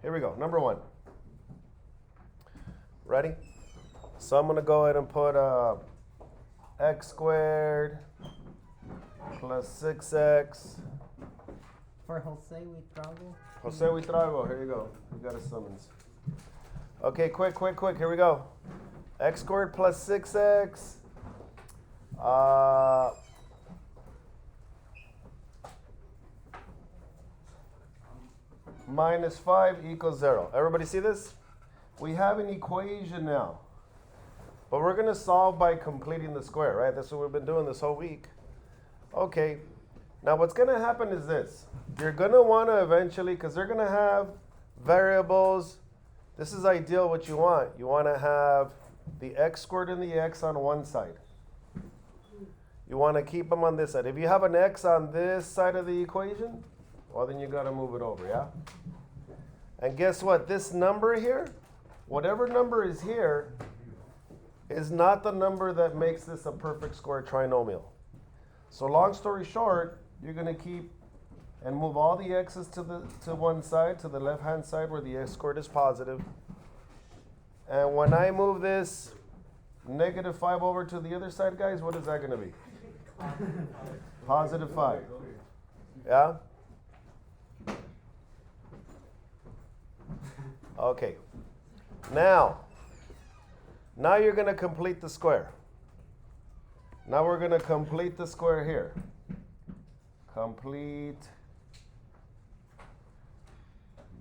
Here we go. Number one. Ready? So I'm going to go ahead and put x squared plus 6x. For Jose Huitrago. Jose Huitrago, here you go. You got a summons. Okay, quick. Here we go. X squared plus 6x. Minus 5 equals 0. Everybody see this? We have an equation now. But we're going to solve by completing the square, right? That's what we've been doing this whole week. Okay. Now what's going to happen is this. You're going to want to eventually, because they're going to have variables. This is ideal what you want. You want to have the x squared and the x on one side. You want to keep them on this side. If you have an x on this side of the equation, well, then you got to move it over, yeah? And guess what? This number here, whatever number is here, is not the number that makes this a perfect square trinomial. So long story short, you're going to keep and move all the x's to one side, to the left-hand side where the x squared is positive. And when I move this negative 5 over to the other side, guys, what is that going to be? Positive 5. Yeah? Okay. Now you're going to complete the square. Now we're going to complete the square here. Complete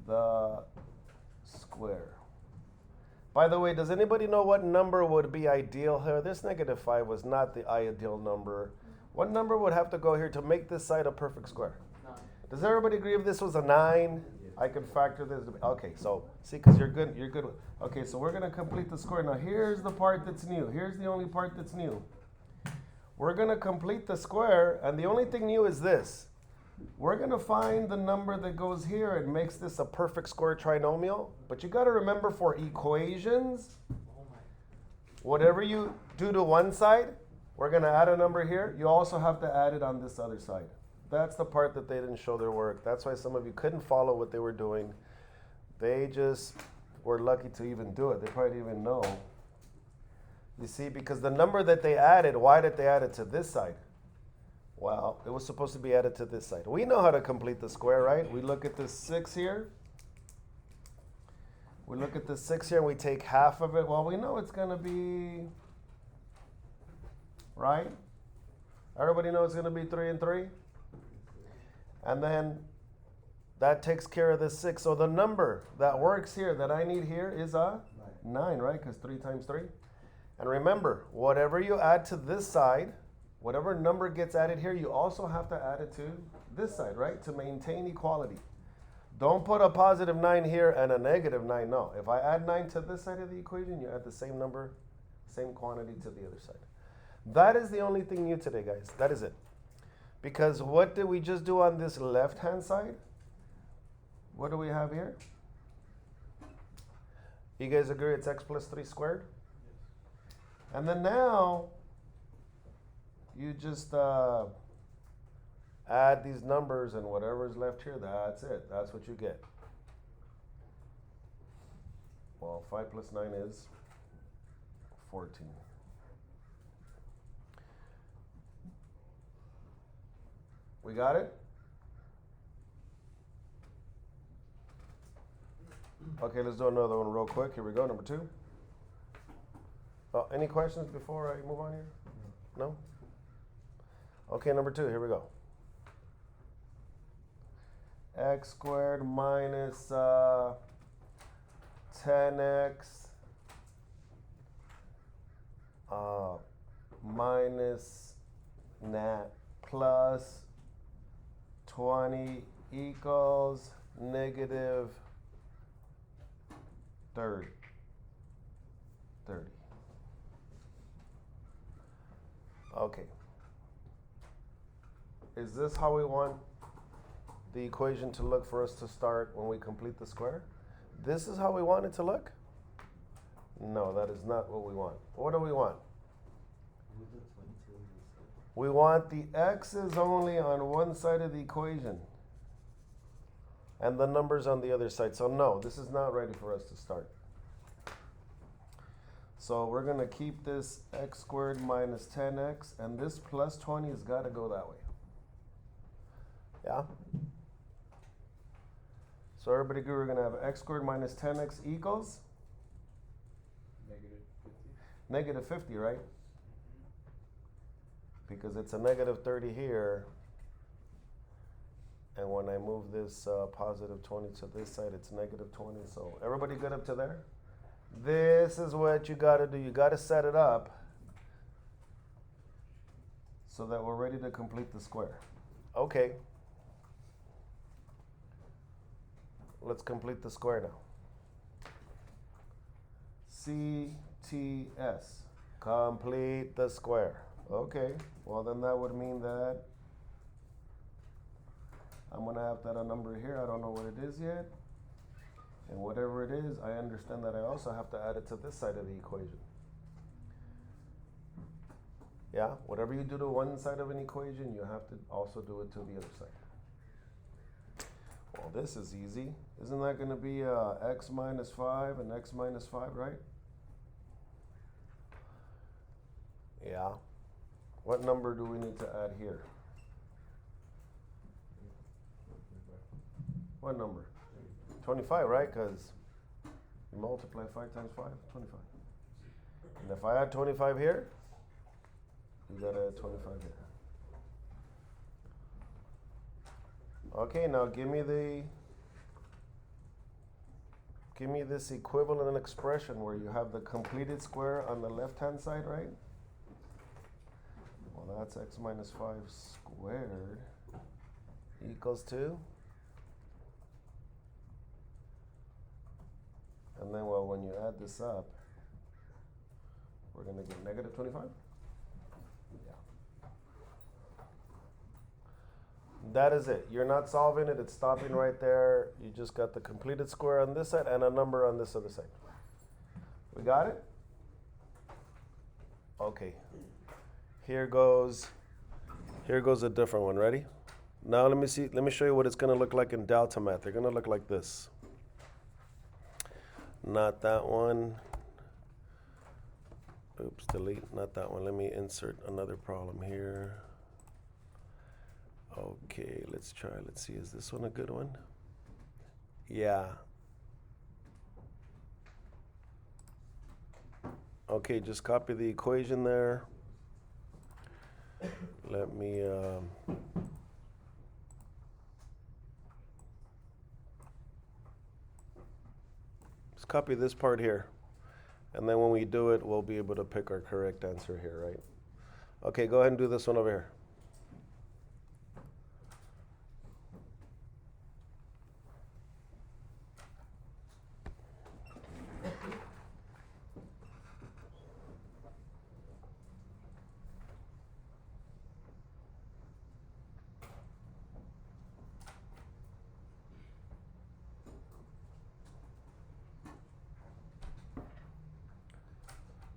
the square. By the way, does anybody know what number would be ideal here? This negative 5 was not the ideal number. What number would have to go here to make this side a perfect square? 9. Does everybody agree if this was a 9? I can factor this. Okay, so see, because you're good. Okay, so we're going to complete the square. Now here's the part that's new. Here's the only part that's new. We're going to complete the square, and the only thing new is this. We're going to find the number that goes here and makes this a perfect square trinomial. But you got to remember, for equations, whatever you do to one side, we're going to add a number here. You also have to add it on this other side. That's the part that they didn't show their work. That's why some of you couldn't follow what they were doing. They just were lucky to even do it. They probably didn't even know. You see, because the number that they added, why did they add it to this side? Well, it was supposed to be added to this side. We know how to complete the square, right? We look at this 6 here. We look at the 6 here and we take half of it. Well, we know it's going to be, right? Everybody knows it's going to be 3 and 3? And then that takes care of the 6. So the number that works here, that I need here, is a 9, right? Because 3 times 3. And remember, whatever you add to this side, whatever number gets added here, you also have to add it to this side, right? To maintain equality. Don't put a positive 9 here and a negative 9. No. If I add 9 to this side of the equation, you add the same number, same quantity to the other side. That is the only thing new today, guys. That is it. Because what did we just do on this left-hand side? What do we have here? You guys agree it's x plus 3 squared? And then now, you just add these numbers and whatever is left here, that's it. That's what you get. Well, 5 plus 9 is 14. We got it? Okay, let's do another one real quick. Here we go, number 2. Any questions before I move on here? No? Okay, number 2, here we go. X squared minus 10x minus plus 20 equals negative 30. Okay. Is this how we want the equation to look for us to start when we complete the square? This is how we want it to look? No, that is not what we want. What do we want? We want the x's only on one side of the equation. And the numbers on the other side. So no, this is not ready for us to start. So we're gonna keep this x squared minus 10x, and this plus 20 has gotta go that way. Yeah? So everybody agree we're gonna have x squared minus 10x equals? Negative 50, right? Because it's a negative 30 here. And when I move this positive 20 to this side, it's negative 20. So everybody good up to there? This is what you got to do. You got to set it up so that we're ready to complete the square. Okay. Let's complete the square now. CTS. Complete the square. Okay. Well, then that would mean that I'm going to have to add a number here. I don't know what it is yet. And whatever it is, I understand that I also have to add it to this side of the equation. Yeah, whatever you do to one side of an equation, you have to also do it to the other side. Well, this is easy. Isn't that going to be x minus 5 and x minus 5, right? Yeah. What number do we need to add here? What number? 25, right? Because you multiply 5 times 5, 25. And if I add 25 here, you gotta add 25 here. Okay, now give me this equivalent expression where you have the completed square on the left-hand side, right? Well, that's x minus 5 squared equals to. And then, well, when you add this up, we're going to get negative 25. Yeah. That is it. You're not solving it. It's stopping right there. You just got the completed square on this side and a number on this other side. We got it? Okay. Here goes a different one. Ready? Now let me show you what it's going to look like in delta math. They're going to look like this. Not that one. Oops, delete, not that one. Let me insert another problem here. Okay, let's try. Let's see, is this one a good one? Yeah. Okay, just copy the equation there. Let me, just copy this part here. And then when we do it, we'll be able to pick our correct answer here, right? Okay, go ahead and do this one over here.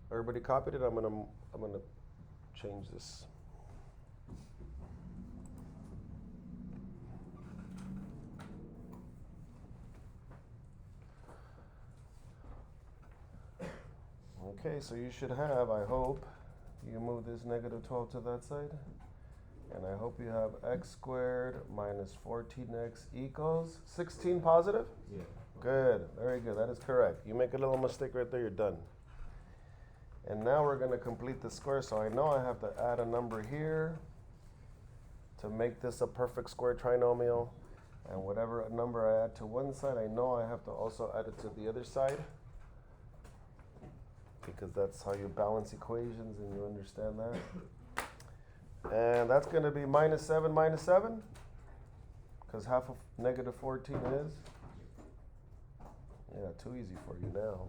Everybody copied it? I'm gonna change this. Okay, so you should have, I hope, you move this negative 12 to that side. And I hope you have x squared minus 14x equals 16 positive? Yeah. Good, very good, that is correct. You make a little mistake right there, you're done. And now we're going to complete the square, so I know I have to add a number here to make this a perfect square trinomial. And whatever number I add to one side, I know I have to also add it to the other side, because that's how you balance equations and you understand that. And that's going to be minus 7, because half of negative 14 is? Yeah, too easy for you now.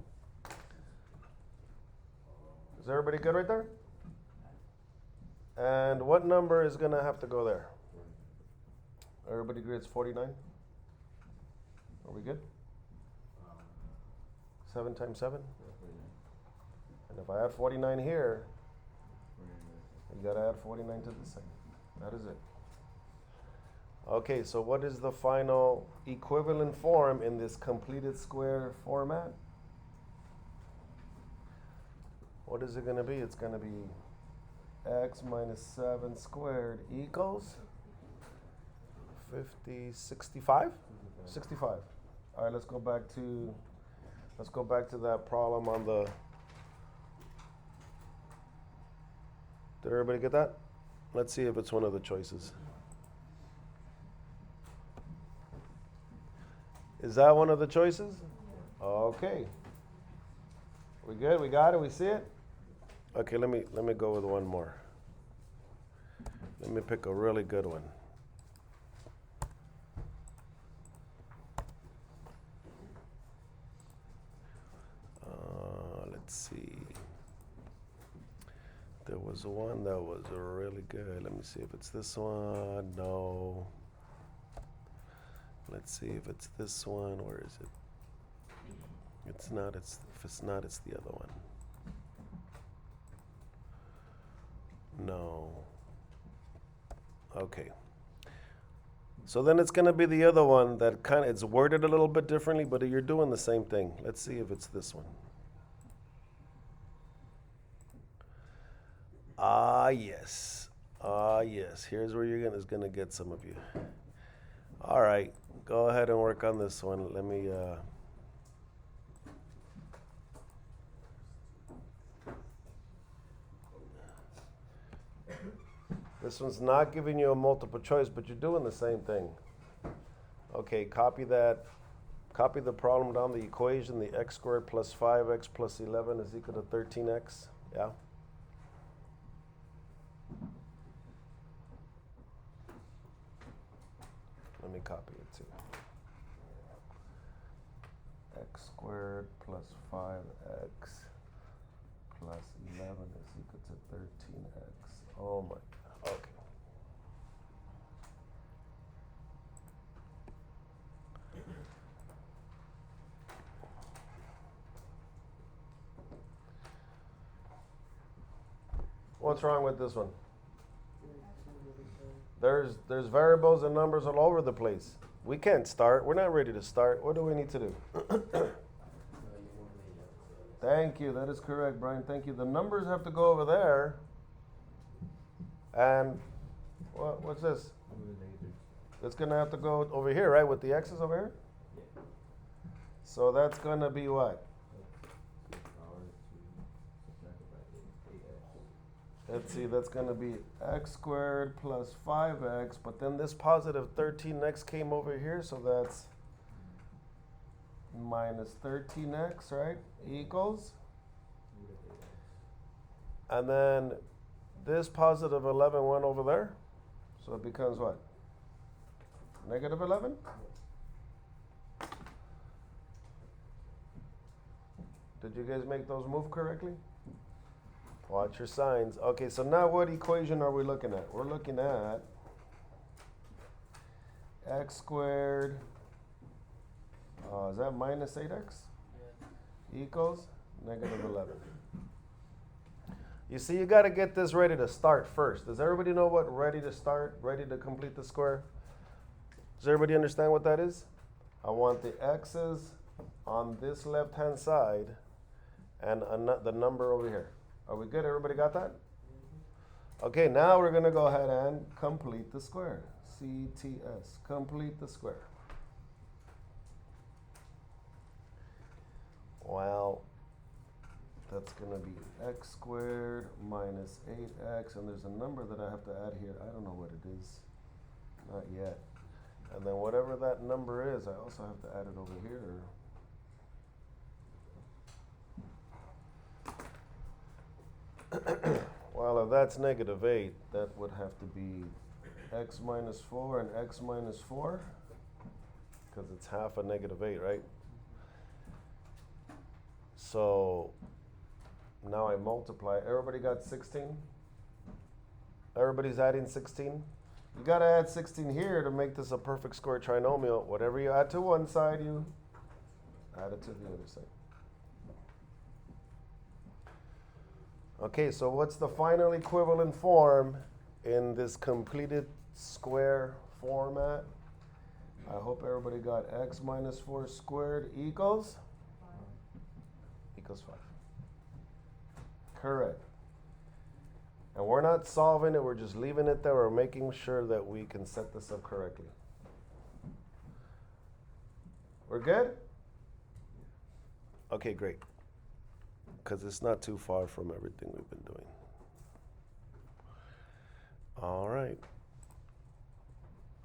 Is everybody good right there? And what number is going to have to go there? Everybody agree it's 49? Are we good? 7 times 7? And if I add 49 here, you got to add 49 to this side. That is it. Okay, so what is the final equivalent form in this completed square format? What is it going to be? It's going to be x minus 7 squared equals 65? 65. All right, let's go back to that problem on the. Did everybody get that? Let's see if it's one of the choices. Is that one of the choices? Okay. We good? We got it? We see it? Okay, let me go with one more. Let me pick a really good one. Let's see. There was one that was really good. Let me see if it's this one. No. Let's see if it's this one. Where is it? It's not. If it's not, it's the other one. No. Okay. So then it's going to be the other one that it's worded a little bit differently, but you're doing the same thing. Let's see if it's this one. Yes. Yes. Here's where it's going to get some of you. All right. Go ahead and work on this one. Let me. This one's not giving you a multiple choice, but you're doing the same thing. Okay, copy that. Copy the problem down the equation. The x squared plus 5x plus 11 is equal to 13x. Yeah? Let me copy it too. X squared plus 5x plus 11 is equal to 13x. Oh my God. Okay. What's wrong with this one? There's variables and numbers all over the place. We can't start. We're not ready to start. What do we need to do? Thank you. That is correct, Brian. Thank you. The numbers have to go over there. And what's this? It's going to have to go over here, right? With the x's over here? So that's going to be what? Let's see, that's going to be x squared plus 5x, but then this positive 13x came over here, so that's minus 13x, right? Equals. And then this positive 11 went over there, so it becomes what? Negative 11? Did you guys make those move correctly? Watch your signs. Okay, so now what equation are we looking at? We're looking at x squared, is that minus 8x? Yeah. Equals negative 11. You see, you got to get this ready to start first. Does everybody know what ready to start, ready to complete the square? Does everybody understand what that is? I want the x's on this left-hand side and the number over here. Are we good? Everybody got that? Okay, now we're going to go ahead and complete the square. CTS, complete the square. Well, that's going to be x squared minus 8x, and there's a number that I have to add here. I don't know what it is. Not yet. And then whatever that number is, I also have to add it over here. Well, if that's negative 8, that would have to be x minus 4 and x minus 4, because it's half a negative 8, right? So now I multiply. Everybody got 16? Everybody's adding 16? You got to add 16 here to make this a perfect square trinomial. Whatever you add to one side, you add it to the other side. Okay, so what's the final equivalent form in this completed square format. I hope everybody got x minus 4 squared equals 5. Correct. And we're not solving it, we're just leaving it there. We're making sure that we can set this up correctly. We're good? Okay, great. Because it's not too far from everything we've been doing. All right.